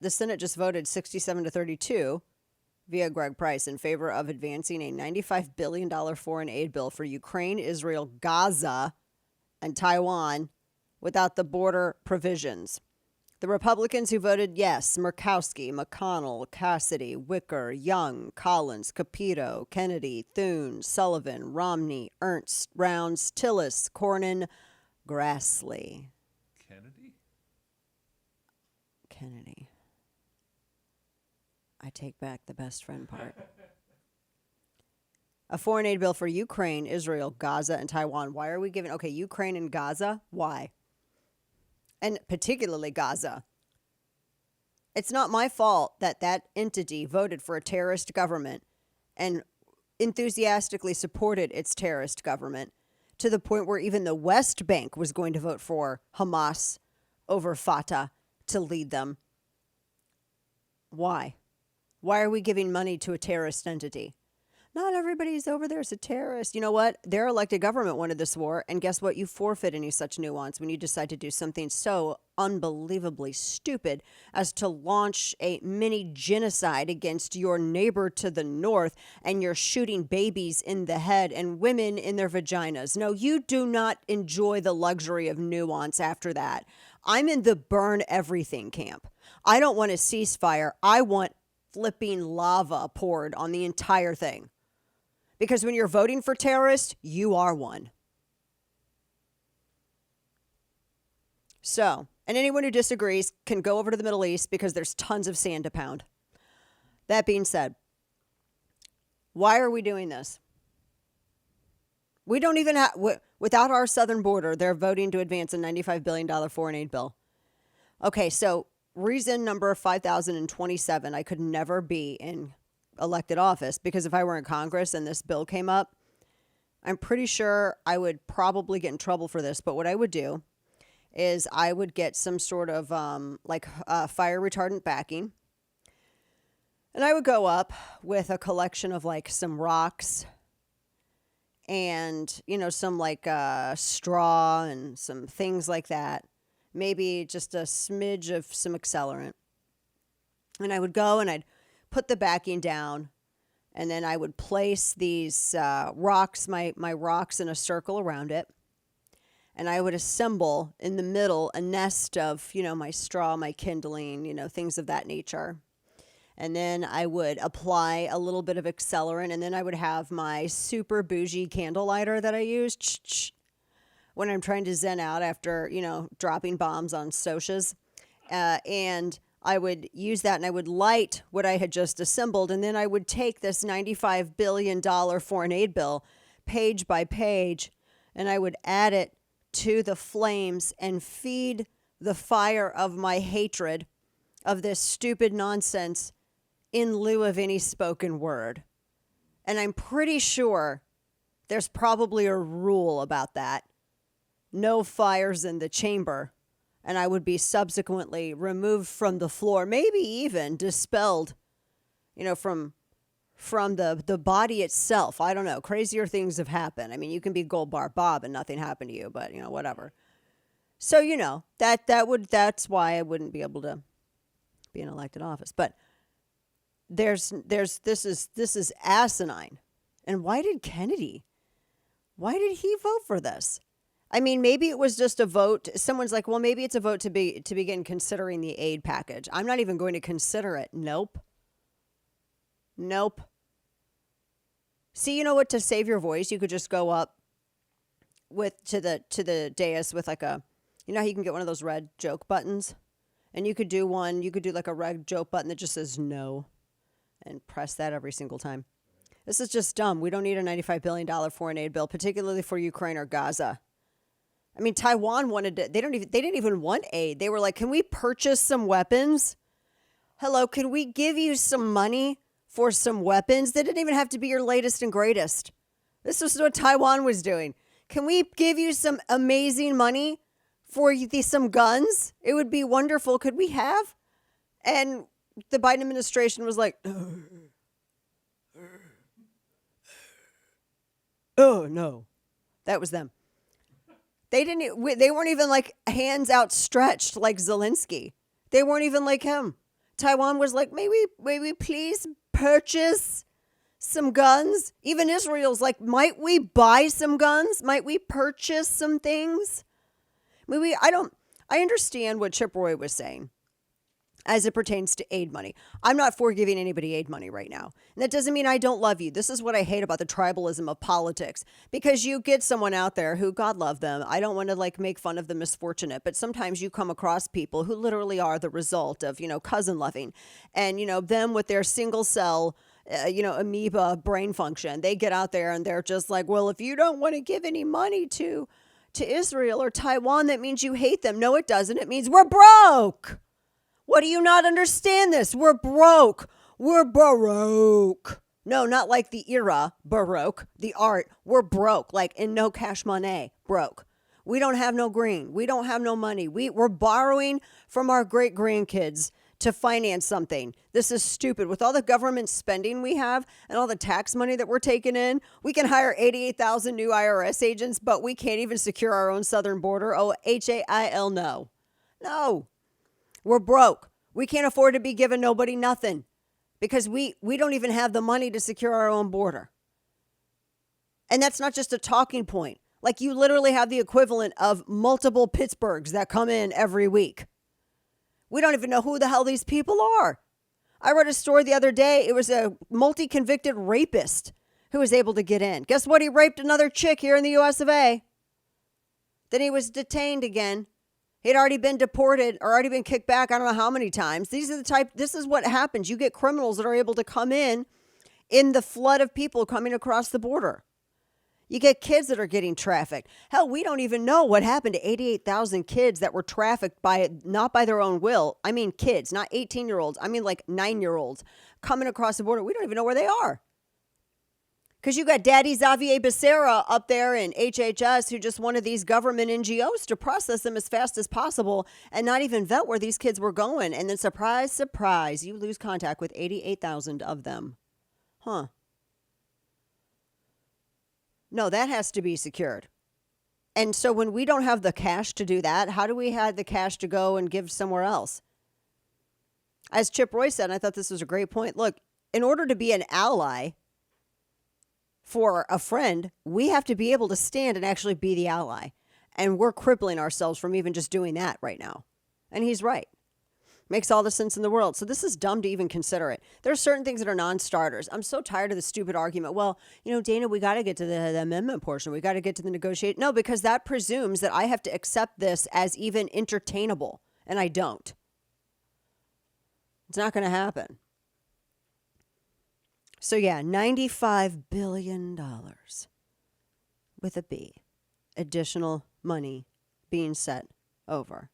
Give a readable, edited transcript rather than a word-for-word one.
the Senate just voted 67-32 via Greg Price in favor of advancing a $95 billion foreign aid bill for Ukraine, Israel, Gaza, and Taiwan without the border provisions. The Republicans who voted yes: Murkowski, McConnell, Cassidy, Wicker, Young, Collins, Capito, Kennedy, Thune, Sullivan, Romney, Ernst, Rounds, Tillis, Cornyn, Grassley. Kennedy. I take back the best friend part. A foreign aid bill for Ukraine, Israel, Gaza, and Taiwan. Why are we giving... Okay, Ukraine and Gaza? Why? And particularly Gaza. It's not my fault that that entity voted for a terrorist government and enthusiastically supported its terrorist government to the point where even the West Bank was going to vote for Hamas over Fatah to lead them. Why? Why are we giving money to a terrorist entity? Not everybody's over there is a terrorist. You know what? Their elected government wanted this war, and guess what? You forfeit any such nuance when you decide to do something so unbelievably stupid as to launch a mini genocide against your neighbor to the north, and you're shooting babies in the head and women in their vaginas. No, you do not enjoy the luxury of nuance after that. I'm in the burn everything camp. I don't want a ceasefire. I want flipping lava poured on the entire thing. Because when you're voting for terrorists, you are one. So, and anyone who disagrees can go over to the Middle East because there's tons of sand to pound. That being said, why are we doing this? We don't even have, without our southern border, they're voting to advance a $95 billion foreign aid bill. Okay, so reason number 5027, I could never be in elected office, because if I were in Congress and this bill came up, I'm pretty sure I would probably get in trouble for this. But what I would do is I would get some sort of fire retardant backing. And I would go up with a collection of like some rocks and, you know, some like straw and some things like that. Maybe just a smidge of some accelerant. And I would go and I'd put the backing down, and then I would place these rocks, my rocks, in a circle around it. And I would assemble in the middle a nest of, you know, my straw, my kindling, you know, things of that nature. And then I would apply a little bit of accelerant, and then I would have my super bougie candle lighter that I use when I'm trying to zen out after, you know, dropping bombs on socias. And I would use that, and I would light what I had just assembled, and then I would take this $95 billion foreign aid bill page by page, and I would add it to the flames and feed the fire of my hatred of this stupid nonsense in lieu of any spoken word. And I'm pretty sure there's probably a rule about that. No fires in the chamber. And I would be subsequently removed from the floor, maybe even dispelled, you know, from the body itself. I don't know. Crazier things have happened. I mean, you can be Gold Bar Bob and nothing happened to you, but, you know, whatever. So, you know, that's why I wouldn't be able to be in elected office. But this is asinine. And why did he vote for this? I mean, maybe it was just a vote. Someone's like, well, maybe it's a vote to begin considering the aid package. I'm not even going to consider it. Nope. See, you know what? To save your voice, you could just go up to the dais with like a, you know how you can get one of those red joke buttons? And you could do like a red joke button that just says no, and press that every single time. This is just dumb. We don't need a $95 billion foreign aid bill, particularly for Ukraine or Gaza. I mean, Taiwan wanted to, they didn't even want aid. They were like, can we purchase some weapons? Hello, can we give you some money for some weapons? They didn't even have to be your latest and greatest. This is what Taiwan was doing. Can we give you some amazing money for some guns? It would be wonderful. Could we have? And the Biden administration was like, oh, no. That was them. They weren't even like hands outstretched like Zelensky. They weren't even like him. Taiwan was like, may we please purchase some guns? Even Israel's like, might we buy some guns? Might we purchase some things? I understand what Chip Roy was saying as it pertains to aid money. I'm not for giving anybody aid money right now. And that doesn't mean I don't love you. This is what I hate about the tribalism of politics, because you get someone out there who, God love them, I don't want to like make fun of the misfortunate, but sometimes you come across people who literally are the result of, cousin loving and, them with their single cell amoeba brain function. They get out there and they're just like, well, if you don't want to give any money to Israel or Taiwan, that means you hate them. No, it doesn't. It means we're broke. What do you not understand this? We're broke. We're baroque. No, not like the era, baroque, the art. We're broke, like in no cash money, broke. We don't have no green. We don't have no money. We're borrowing from our great grandkids to finance something. This is stupid. With all the government spending we have and all the tax money that we're taking in, we can hire 88,000 new IRS agents, but we can't even secure our own southern border. Oh, HAIL, no. No. We're broke. We can't afford to be giving nobody nothing because we don't even have the money to secure our own border. And that's not just a talking point. Like, you literally have the equivalent of multiple Pittsburghs that come in every week. We don't even know who the hell these people are. I read a story the other day. It was a multi-convicted rapist who was able to get in. Guess what? He raped another chick here in the US of A. Then he was detained again. He'd already been deported or already been kicked back. I don't know how many times. This is what happens. You get criminals that are able to come in the flood of people coming across the border. You get kids that are getting trafficked. Hell, we don't even know what happened to 88,000 kids that were trafficked not by their own will. I mean, kids, not 18-year-olds. I mean, like 9-year-olds coming across the border. We don't even know where they are. Because you got Daddy Xavier Becerra up there in HHS who just wanted these government NGOs to process them as fast as possible and not even vet where these kids were going. And then surprise, surprise, you lose contact with 88,000 of them. Huh. No, that has to be secured. And so when we don't have the cash to do that, how do we have the cash to go and give somewhere else? As Chip Roy said, and I thought this was a great point. Look, in order to be an ally for a friend, we have to be able to stand and actually be the ally. And we're crippling ourselves from even just doing that right now. And he's right. Makes all the sense in the world. So this is dumb to even consider it. There are certain things that are non-starters. I'm so tired of the stupid argument. Well, Dana, we got to get to the amendment portion. We got to get to the negotiate. No, because that presumes that I have to accept this as even entertainable. And I don't. It's not going to happen. So yeah, $95 billion with a B. Additional money being set over